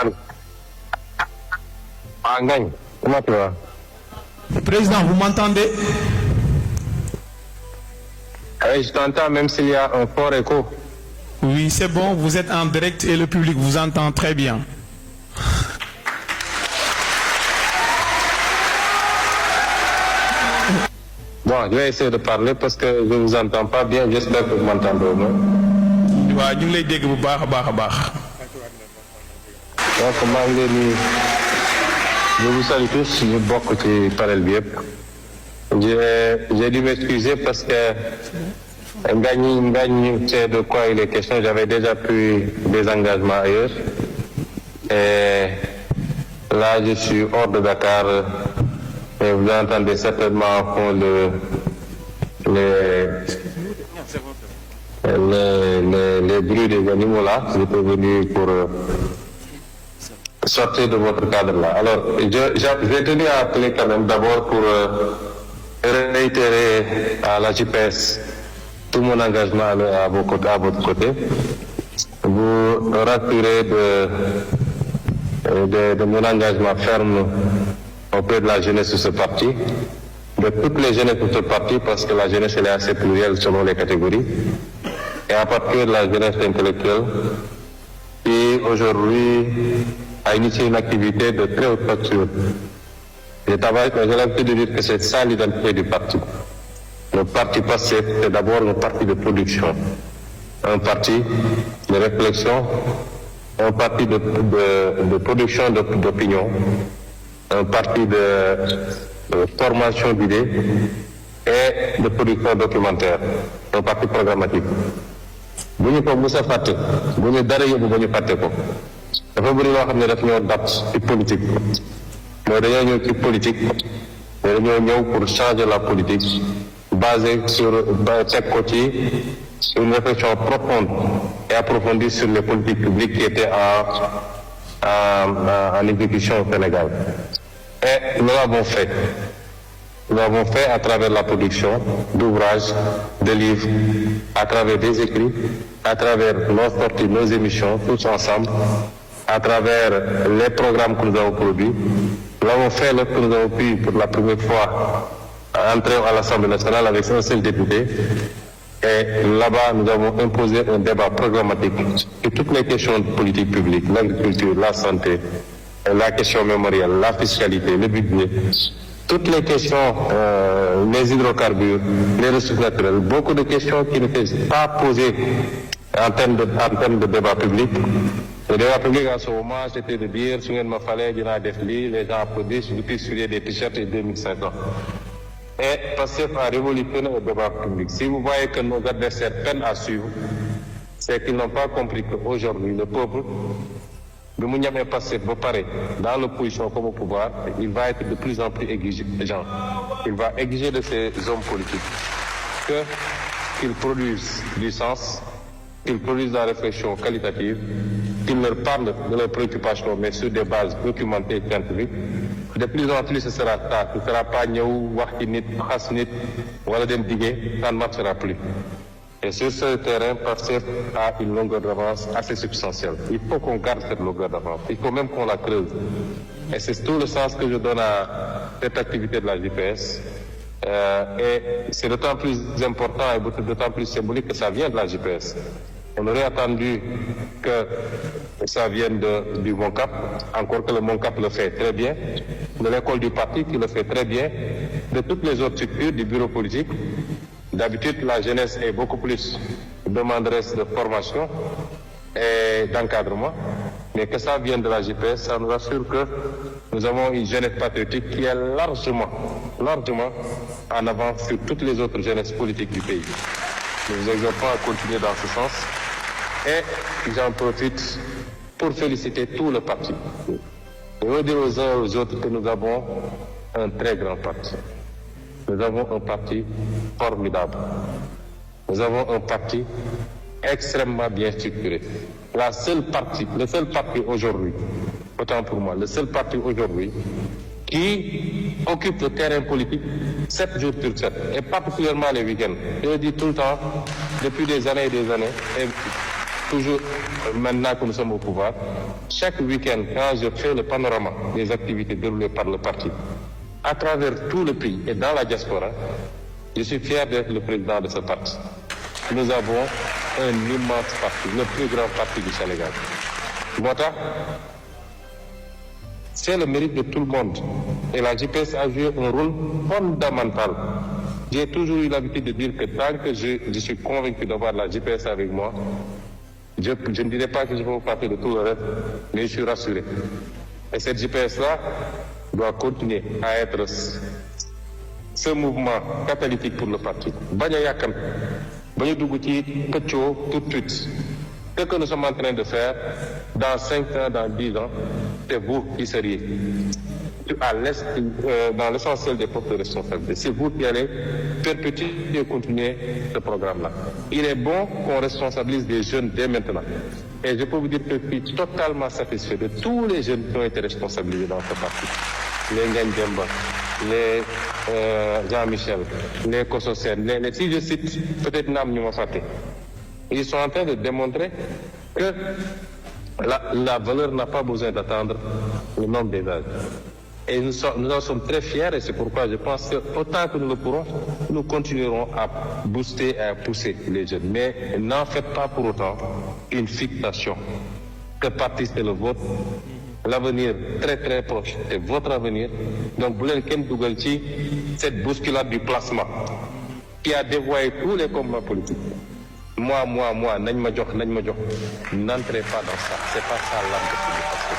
Allô. Ah, Ngagne, comment tu vas? Président, vous m'entendez? Oui, je t'entends même s'il y a un fort écho. Oui, c'est bon, vous êtes en direct et le public vous entend très bien. Bon, je vais essayer de parler parce que je ne vous entends pas bien. J'espère que vous m'entendez au moins. waaw ñu ngi lay dégg bu baax a baax a baax. Donc maa ngi leen di je vous salue tous ñu bokk ci panel bi yëpp. J'ai dû m'excuser parce que Ngagne sait de quoi il est question. J'avais déjà pris des engagements ailleurs. Et là, je suis hors de Dakar. Et vous entendez certainement en fond les bruits des animaux là. J'étais venu pour sortir de votre cadre là. Alors, j'ai tenu à appeler quand même d'abord pour réitérer à la GPS tout mon engagement à votre côté. Vous rassurer de mon engagement ferme auprès de la jeunesse de ce parti, de toutes les jeunesses de ce parti, parce que la jeunesse elle est assez plurielle selon les catégories, et à partir de la jeunesse intellectuelle, qui aujourd'hui a initié une activité de très haute facture. J'ai l'habitude de dire que c'est ça l'identité du parti. Le parti passé, c'est d'abord un parti de production, un parti de réflexion, un parti de production d'opinion, un parti de formation d'idées et de production documentaire, un parti programmatique. bu ñu ko mos a fàtte bu ñu dara yóbbu ba ñu fàtte ko dafa bëri loo xam ne daf ñoo dab ci politique mooy dañoo ñëw ci politique mais dañoo ñëw pour changer la politique basée sur teg ko ci une réflexion profonde et approfondie sur les politiques publiques qui étaient en exécution au Sénégal. Et nous l'avons fait. Nous l'avons fait à travers la production d'ouvrages, de livres, à travers des écrits, à travers nos sorties, nos émissions, tous ensemble, à travers les programmes que nous avons produits. Nous l'avons fait lorsque nous avons pu, pour la première fois, entrer à l'Assemblée nationale avec un seul député. Et là-bas, nous avons imposé un débat programmatique sur toutes les questions de politique publique, l'agriculture, la santé, la question mémorielle, la fiscalité, le budget, toutes les questions, les hydrocarbures, les ressources naturelles, beaucoup de questions qui n'étaient pas posées en termes de débat public. Le débat public à ce moment, c'était de dire, si il me fallait, il y a des flics, les gens applaudissent, je puisse sur des t-shirts et 2500. Et PASTEF a révolutionné le débat public. Si vous voyez que nos adversaires peinent à suivre, c'est qu'ils n'ont pas compris qu'aujourd'hui, le peuple, le Mouniamé PASTEF va pareil, dans l'opposition comme au pouvoir, il va être de plus en plus exigeant. Il va exiger de ces hommes politiques qu'ils produisent du sens, qu'ils produisent la réflexion qualitative, qu'ils leur parlent de leurs préoccupations, mais sur des bases documentées et scientifiques. De plus en plus, ce sera ça. Ce ne sera pas Niaou, Wakinit, Hasnit, Waladem Digé, ça ne marchera plus. Et sur ce terrain, PASTEF a une longueur d'avance assez substantielle. Il faut qu'on garde cette longueur d'avance. Il faut même qu'on la creuse. Et c'est tout le sens que je donne à cette activité de la JPS. Et c'est d'autant plus important et d'autant plus symbolique que ça vient de la JPS. On aurait attendu que ça vienne du MONCAP, encore que le MONCAP le fait très bien, de l'école du parti qui le fait très bien, de toutes les autres structures du bureau politique. D'habitude, la jeunesse est beaucoup plus demanderesse de formation et d'encadrement, mais que ça vienne de la JPS, ça nous assure que nous avons une jeunesse patriotique qui est largement en avance sur toutes les autres jeunesses politiques du pays. Nous vous exhortons à continuer dans ce sens. Et j'en profite pour féliciter tout le parti. Et vous dire aux uns et aux autres que nous avons un très grand parti. Nous avons un parti formidable. Nous avons un parti extrêmement bien structuré. Le seul parti aujourd'hui, autant pour moi, le seul parti aujourd'hui qui occupe le terrain politique 7 jours sur 7, et particulièrement les week-ends. Je le dis tout le temps, depuis des années et des années. toujours maintenant que nous sommes au pouvoir, chaque week-end, quand je fais le panorama des activités déroulées par le parti, à travers tout le pays et dans la diaspora, je suis fier d'être le président de ce parti. Nous avons un immense parti, le plus grand parti du Sénégal. Mota, c'est le mérite de tout le monde. Et la JPS a joué un rôle fondamental. J'ai toujours eu l'habitude de dire que tant que je suis convaincu d'avoir la JPS avec moi, je ne dirais pas que je vais vous parler de tout le reste, mais je suis rassuré. Et cette JPS-là doit continuer à être ce mouvement catalytique pour le parti. Baña yakam, baña dugg ci pëccoo tout de suite. Ce que nous sommes en train de faire, dans 5 ans, dans 10 ans, c'est vous qui seriez dans l'essentiel des postes de responsabilité. C'est vous qui allez perpétuer et continuer ce programme-là. Il est bon qu'on responsabilise des jeunes dès maintenant. Et je peux vous dire que je suis totalement satisfait de tous les jeunes qui ont été responsabilisés dans ce parti. Les Ngagne Demba, les Jean-Michel, les Kososen, si je cite, peut-être Nam Nyumafate. Ils sont en train de démontrer que la valeur n'a pas besoin d'attendre le nombre des âges. Et nous en sommes très fiers et c'est pourquoi je pense que autant que nous le pourrons, nous continuerons à booster et à pousser les jeunes. Mais n'en faites pas pour autant une fixation. Que parti c'est le vôtre, l'avenir très très proche est votre avenir. Donc, vous voulez cette bousculade du placement qui a dévoyé tous les combats politiques. Moi, n'entrez pas dans ça. C'est pas ça l'âme de passé.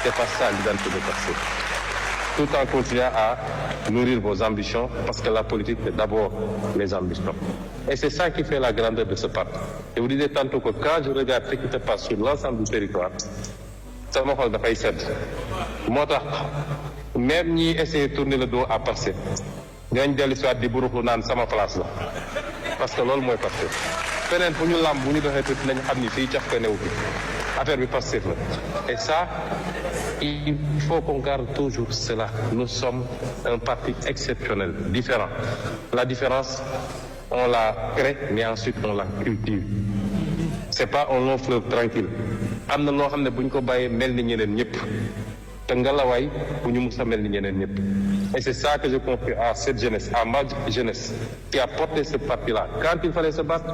C'est pas ça l'identité de passé. Tout en continuant à nourrir vos ambitions, parce que la politique, c'est d'abord les ambitions. Et c'est ça qui fait la grandeur de ce parti. Et vous disais tantôt que quand je regarde ce qui se passe sur l'ensemble du territoire, ça me fait dafay sedd. Moo tax même ñi essayer de tourner le dos à passer. Ñooñu dellu si waat di buruxlu naan sama place la. Parce que loolu mooy Pastef. Feneen fu ñu làmb bu ñu doxee tuuti nañ xam ni fii caf ka newu fi. Affaire bi Pastef la. Et ça, il faut qu'on garde toujours cela. Nous sommes un parti exceptionnel, différent. La différence, on la crée, mais ensuite on la cultive. C'est pas un long fleuve tranquille. Am na loo xam ne bu ñu ko bàyyee mel ni ñeneen ñëpp te ngalawaay bu ñu mus a mel ni ñeneen ñëpp. Et c'est ça que je confie à cette jeunesse, à ma jeunesse, qui a porté ce parti-là quand il fallait se battre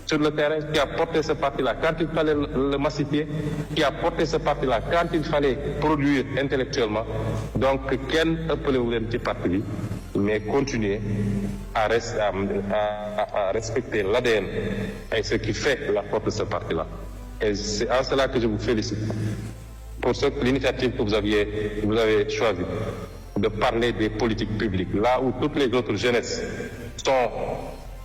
sur le terrain, qui a porté ce parti-là quand il fallait le massifier, qui a porté ce parti-là quand il fallait produire intellectuellement. Donc, kenn ëppale wu leen ci parti bi, mais continuer à respecter l'ADN et ce qui fait la force de ce parti-là. Et c'est en cela que je vous félicite pour l'initiative que vous avez choisie de parler des politiques publiques. Là où toutes les autres jeunesses sont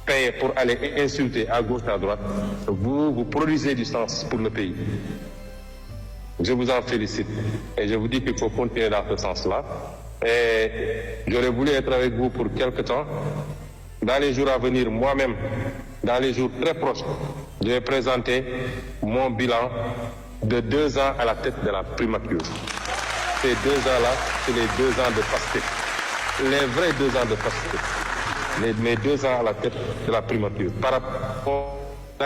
payées pour aller insulter à gauche, à droite, vous produisez du sens pour le pays. Je vous en félicite et je vous dis qu'il faut continuer dans ce sens-là. Et j'aurais voulu être avec vous pour quelque temps. Dans les jours à venir, moi-même, dans les jours très proches, je vais présenter mon bilan de 2 ans à la tête de la primature. Ces 2 ans-là, c'est les 2 ans de Pastef. Les vrais 2 ans de Pastef. Mes 2 ans à la tête de la primature. Par rapport à...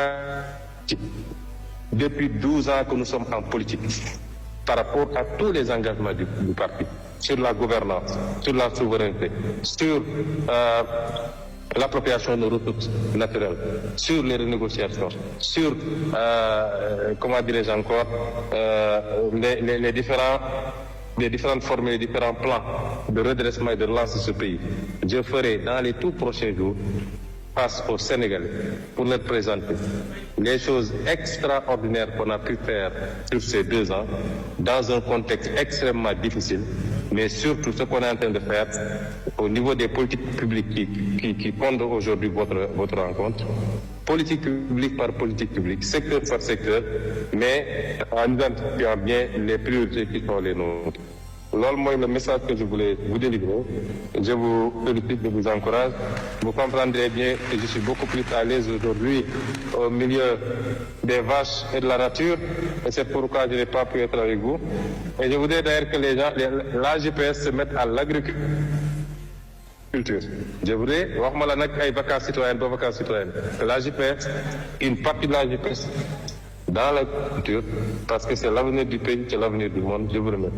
Depuis 12 ans que nous sommes en politique, par rapport à tous les engagements du parti, sur la gouvernance, sur la souveraineté, sur l'appropriation de ressources naturelles, sur les renégociations, sur, comment dirais-je encore, les différentes formes, les différents plans de redressement et de relance de ce pays. Je ferai dans les tout prochains jours face aux Sénégalais pour leur présenter les choses extraordinaires qu'on a pu faire sur ces 2 ans dans un contexte extrêmement difficile, mais surtout ce qu'on est en train de faire au niveau des politiques publiques qui fondent aujourd'hui votre rencontre, politique publique par politique publique, secteur par secteur, mais en identifiant bien les priorités qui sont les nôtres. Loolu mooy le message que je voulais vous délivrer. Je vous félicite, je vous encourage. Vous comprendrez bien que je suis beaucoup plus à l'aise aujourd'hui au milieu des vaches et de la nature. Et c'est pourquoi je n'ai pas pu être avec vous. Et je voudrais d'ailleurs que les gens, la GPS se mette à l'agriculture. Je voudrais, waxuma la nag ay vacances citoyennes, que la GPS, une partie de la GPS dans la culture, parce que c'est l'avenir du pays, c'est l'avenir du monde. Je vous remercie.